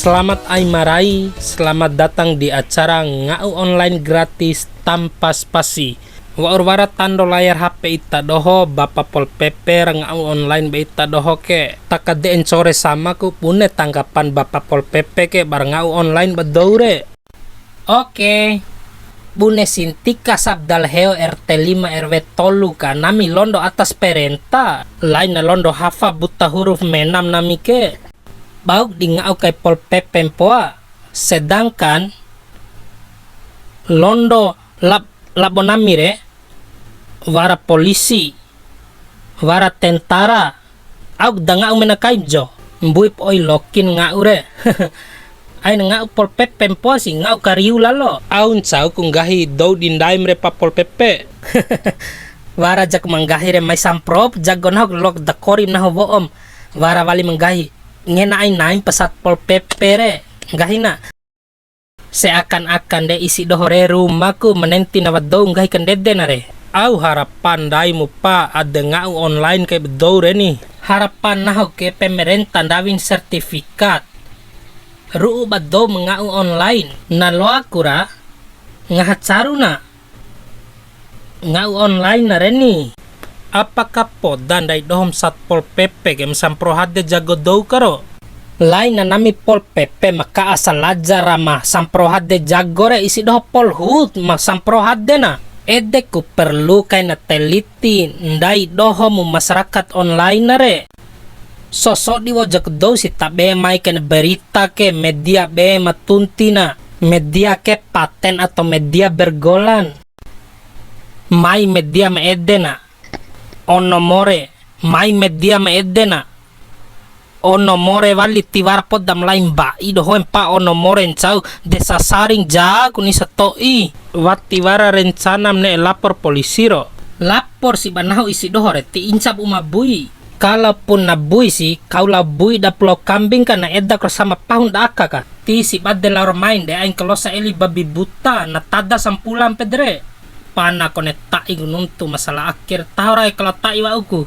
Selamat Aimarai, selamat datang di acara ngau online gratis tanpa spasi. Waurwara tando layar HP ita doho Bapak Pol PP ngau online be ita doho ke. Takade encore sama ku pune tanggapan Bapak Pol PP ke bar ngau online bedoure. Oke. Bune Sintika Sabdal Heo RT 5 RW Tolu ka nami londo atas perenta. Lain na londo hafa buta huruf menam nami ke. Bauk di ngau kay Pol PP poa. Sedangkan londo labonamire wara polisi wara tentara auk da ngau menakaijo mbuip oi lokin ngau re. Ay ngau Pol PP poa si ngau kariu lalo aun sau kunggahi do dindai mere pa Pol PP. Wara jak manggahi re mai samprop jagon hok lok da korim na hoboom wara wali manggahi ngena ay naim pesat Pol PP re gahina seakan-akan de isi dohore rumahku menenti nawado ngahi kendede na re au harapan daimu pa ada ngau online kay bedo re ni harapan naho ke pemerintah dawin sertifikat ruu bado mengau online na lo akura ngahatsaru na ngau online na re ni. Apakah podan dai dohom sat Pol PP game sampro hade jago dou karo lain na nami Pol PP maka asal aja ramah sampro hade jago re isi doho Pol Hut mak sampro hade na ede ku perlu kay na teliti ndai doho mu masyarakat online na re sosok di wajak dou si tabe mai kena berita ke media be matunti na media ke paten atau media bergolan mai media meede na ono more mai media maedena ono more wali tiwar podam lain ba ido pa ono more encau desa saring ja kuni satoi wati wara rencana mne lapor polisi ro lapor si banahu isi dohore ti incap umabui kalaupun nabui si kau labui da pulau kambing kana edda sama pahun da aka ti si badde lor main de aing kelosa eli babi buta na tada sampulan pedre pana kone tai gununtu masalah akhir tahurai kalau tai wa uku.